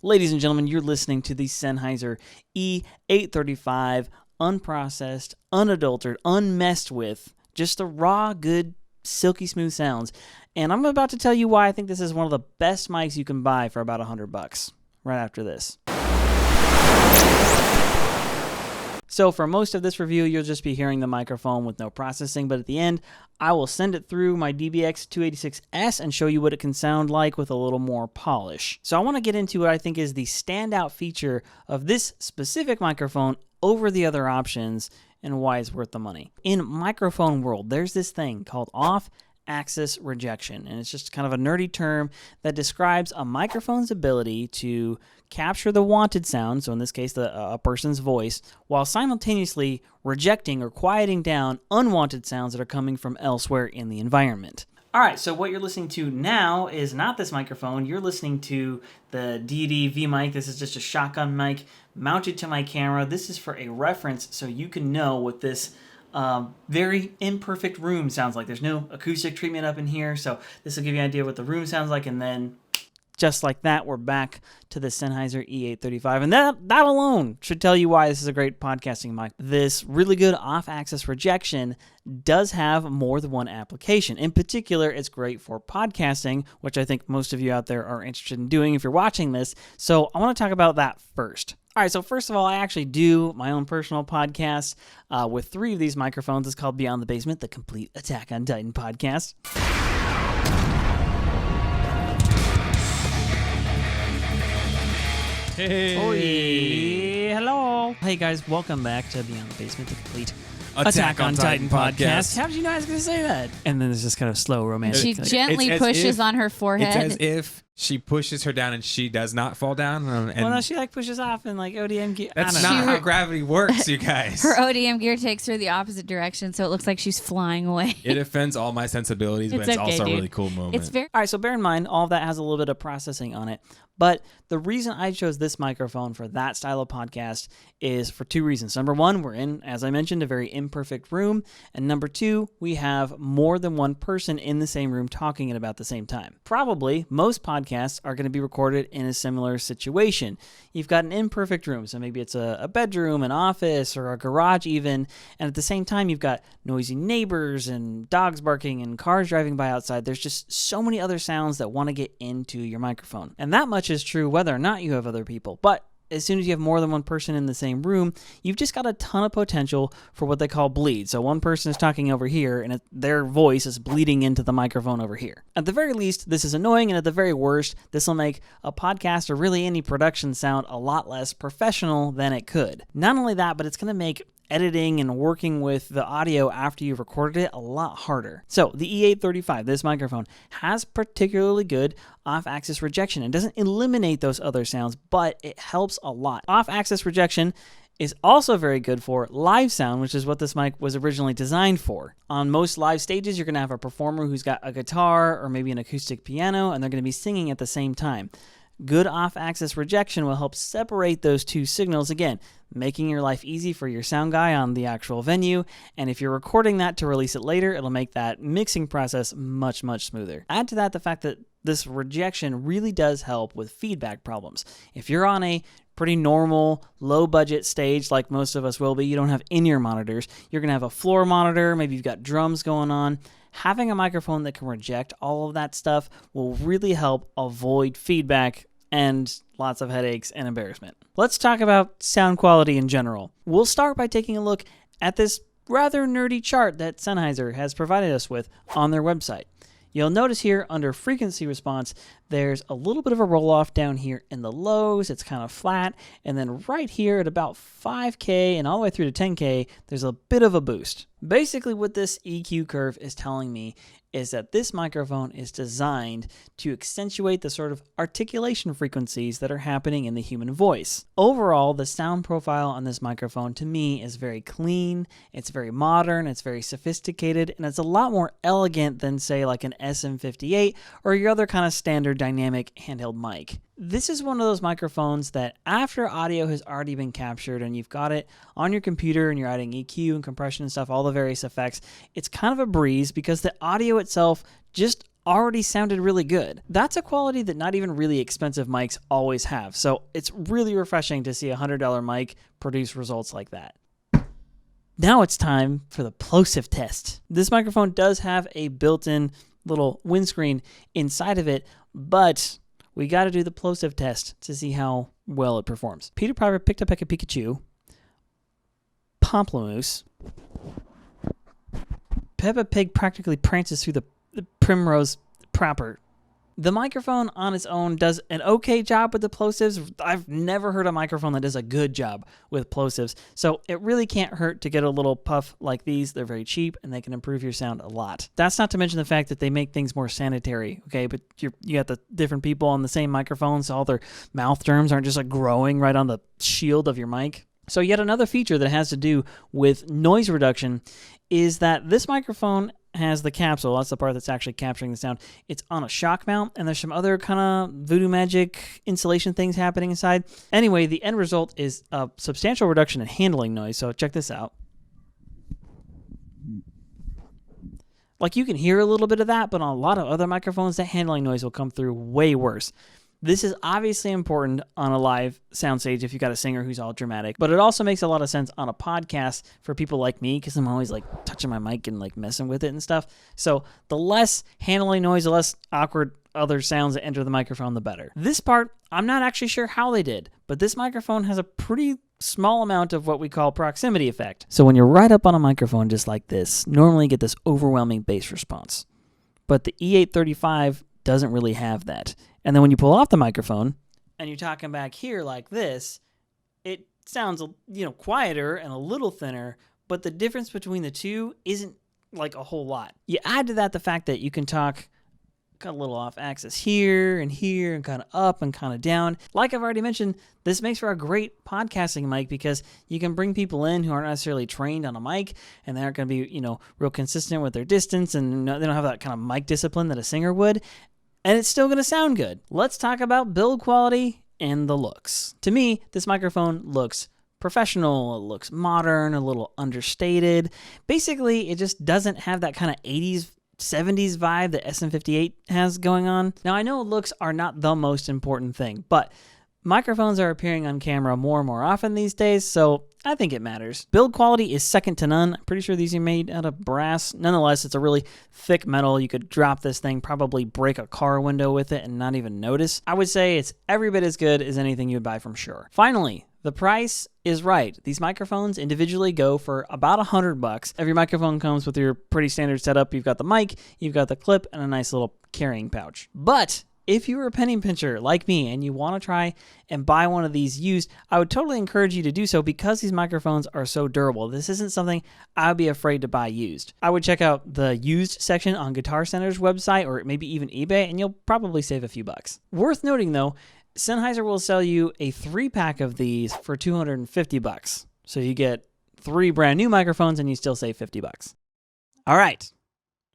Ladies and gentlemen, you're listening to the Sennheiser e835, unprocessed, unadulterated, unmessed with, just the raw, good, silky smooth sounds. And I'm about to tell you why I think this is one of the best mics you can buy for about $100 right after this. So for most of this review, you'll just be hearing the microphone with no processing, but at the end, I will send it through my DBX286S and show you what it can sound like with a little more polish. So I want to get into what I think is the standout feature of this specific microphone over the other options and why it's worth the money. In microphone world, there's this thing called off-axis rejection, and it's just kind of a nerdy term that describes a microphone's ability to capture the wanted sound, so in this case a person's voice, while simultaneously rejecting or quieting down unwanted sounds that are coming from elsewhere in the environment. Alright, so what you're listening to now is not this microphone. You're listening to the Deity V mic. This is just a shotgun mic mounted to my camera. This is for a reference so you can know what this very imperfect room sounds like. There's no acoustic treatment up in here, so this will give you an idea what the room sounds like, and then just like that, we're back to the Sennheiser e835. And that alone should tell you why this is a great podcasting mic. This really good off-axis rejection does have more than one application. In particular, it's great for podcasting, which I think most of you out there are interested in doing if you're watching this. So I want to talk about that first. All right, so first of all, I actually do my own personal podcast with 3 of these microphones. It's called Beyond the Basement, the Complete Attack on Titan podcast. Hey. Hello. Hey guys, welcome back to Beyond the Basement, the Complete Attack on Titan podcast. How did you know I was going to say that? And then it's just kind of slow romantic. She gently pushes on her forehead. It's as if she pushes her down and she does not fall down. And well, no, she pushes off and ODM gear. That's not how gravity works, you guys. Her ODM gear takes her the opposite direction, so it looks like she's flying away. It offends all my sensibilities, but it's okay, also dude. a really cool moment. It's very All right, so bear in mind, all of that has a little bit of processing on it. But the reason I chose this microphone for that style of podcast is for 2 reasons. Number 1, we're in, as I mentioned, a very imperfect room. And number 2, we have more than one person in the same room talking at about the same time. Probably most podcasts are going to be recorded in a similar situation. You've got an imperfect room, so maybe it's a bedroom, an office, or a garage even. And at the same time, you've got noisy neighbors and dogs barking and cars driving by outside. There's just so many other sounds that want to get into your microphone. And that much is true whether or not you have other people. But as soon as you have more than one person in the same room, you've just got a ton of potential for what they call bleed. So one person is talking over here, and their voice is bleeding into the microphone over here. At the very least, this is annoying, and at the very worst, this will make a podcast or really any production sound a lot less professional than it could. Not only that, but it's going to make editing and working with the audio after you've recorded it a lot harder. So the e835, this microphone, has particularly good off-axis rejection. It doesn't eliminate those other sounds, but it helps a lot. Off-axis rejection is also very good for live sound, which is what this mic was originally designed for. On most live stages, you're going to have a performer who's got a guitar or maybe an acoustic piano, and they're going to be singing at the same time. Good off-axis rejection will help separate those 2 signals, again, making your life easy for your sound guy on the actual venue, and if you're recording that to release it later, it'll make that mixing process much, much smoother. Add to that the fact that this rejection really does help with feedback problems. If you're on a pretty normal, low-budget stage like most of us will be, you don't have in-ear monitors, you're going to have a floor monitor, maybe you've got drums going on. Having a microphone that can reject all of that stuff will really help avoid feedback and lots of headaches and embarrassment. Let's talk about sound quality in general. We'll start by taking a look at this rather nerdy chart that Sennheiser has provided us with on their website. You'll notice here under frequency response, there's a little bit of a roll-off down here in the lows. It's kind of flat. And then right here at about 5K and all the way through to 10K, there's a bit of a boost. Basically what this EQ curve is telling me is that this microphone is designed to accentuate the sort of articulation frequencies that are happening in the human voice. Overall, the sound profile on this microphone to me is very clean, it's very modern, it's very sophisticated, and it's a lot more elegant than, say, like an SM58 or your other kind of standard dynamic handheld mic. This is one of those microphones that after audio has already been captured and you've got it on your computer and you're adding EQ and compression and stuff, all the various effects, it's kind of a breeze because the audio itself just already sounded really good. That's a quality that not even really expensive mics always have. So it's really refreshing to see a $100 mic produce results like that. Now it's time for the plosive test. This microphone does have a built-in little windscreen inside of it, but we got to do the plosive test to see how well it performs. Peter Piper picked up a Pikachu. Pomplamoose. Peppa Pig practically prances through the primrose proper. The microphone on its own does an okay job with the plosives. I've never heard a microphone that does a good job with plosives, so it really can't hurt to get a little puff like these. They're very cheap, and they can improve your sound a lot. That's not to mention the fact that they make things more sanitary, okay? But you got the different people on the same microphone, so all their mouth germs aren't just like growing right on the shield of your mic. So yet another feature that has to do with noise reduction is that this microphone has the capsule. That's the part that's actually capturing the sound. It's on a shock mount, and there's some other kind of voodoo magic insulation things happening inside. Anyway, the end result is a substantial reduction in handling noise. So check this out. Like, you can hear a little bit of that, but on a lot of other microphones, that handling noise will come through way worse. This is obviously important on a live soundstage if you've got a singer who's all dramatic, but it also makes a lot of sense on a podcast for people like me, because I'm always like touching my mic and like messing with it and stuff. So the less handling noise, the less awkward other sounds that enter the microphone, the better. This part, I'm not actually sure how they did, but this microphone has a pretty small amount of what we call proximity effect. So when you're right up on a microphone just like this, normally you get this overwhelming bass response. But the E835 doesn't really have that. And then when you pull off the microphone and you're talking back here like this, it sounds, quieter and a little thinner, but the difference between the two isn't like a whole lot. You add to that the fact that you can talk kind of a little off axis here and kind of up and kind of down. Like I've already mentioned, this makes for a great podcasting mic because you can bring people in who aren't necessarily trained on a mic, and they aren't going to be, real consistent with their distance, and they don't have that kind of mic discipline that a singer would. And it's still going to sound good. Let's talk about build quality and the looks. To me, this microphone looks professional, it looks modern, a little understated. Basically, it just doesn't have that kind of 80s, 70s vibe that SM58 has going on. Now, I know looks are not the most important thing, but microphones are appearing on camera more and more often these days, so I think it matters. Build quality is second to none. I'm pretty sure these are made out of brass. Nonetheless, it's a really thick metal. You could drop this thing, probably break a car window with it and not even notice. I would say it's every bit as good as anything you'd buy from Shure. Finally, the price is right. These microphones individually go for about $100. Every microphone comes with your pretty standard setup. You've got the mic, you've got the clip, and a nice little carrying pouch. But if you were a penny pincher like me and you want to try and buy one of these used, I would totally encourage you to do so because these microphones are so durable. This isn't something I would be afraid to buy used. I would check out the used section on Guitar Center's website or maybe even eBay, and you'll probably save a few bucks. Worth noting though, Sennheiser will sell you a 3-pack of these for $250. So you get 3 brand new microphones and you still save $50. All right.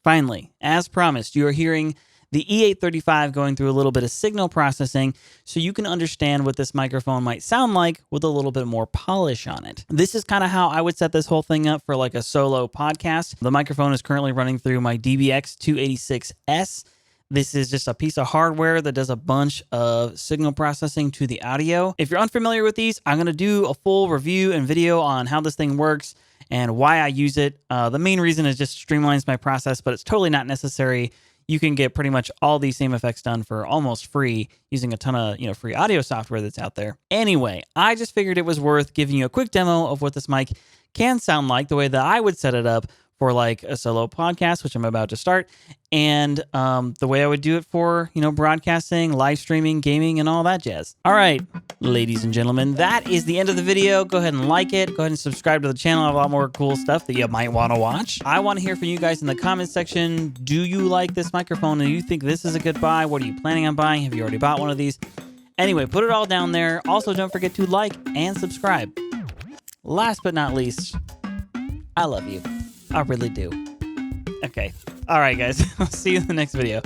Finally, as promised, you are hearing the E835 going through a little bit of signal processing so you can understand what this microphone might sound like with a little bit more polish on it. This is kind of how I would set this whole thing up for like a solo podcast. The microphone is currently running through my DBX 286S. This is just a piece of hardware that does a bunch of signal processing to the audio. If you're unfamiliar with these, I'm going to do a full review and video on how this thing works and why I use it. The main reason is just streamlines my process, but it's totally not necessary. You can get pretty much all these same effects done for almost free using a ton of, free audio software that's out there. Anyway, I just figured it was worth giving you a quick demo of what this mic can sound like, the way that I would set it up for like a solo podcast, which I'm about to start, and the way I would do it for, broadcasting, live streaming, gaming, and all that jazz. All right, ladies and gentlemen, that is the end of the video. Go ahead and like it. Go ahead and subscribe to the channel. I have a lot more cool stuff that you might want to watch. I want to hear from you guys in the comments section. Do you like this microphone? Do you think this is a good buy? What are you planning on buying? Have you already bought one of these? Anyway, put it all down there. Also, don't forget to like and subscribe. Last but not least, I love you. I really do. Okay. All right, guys. I'll see you in the next video.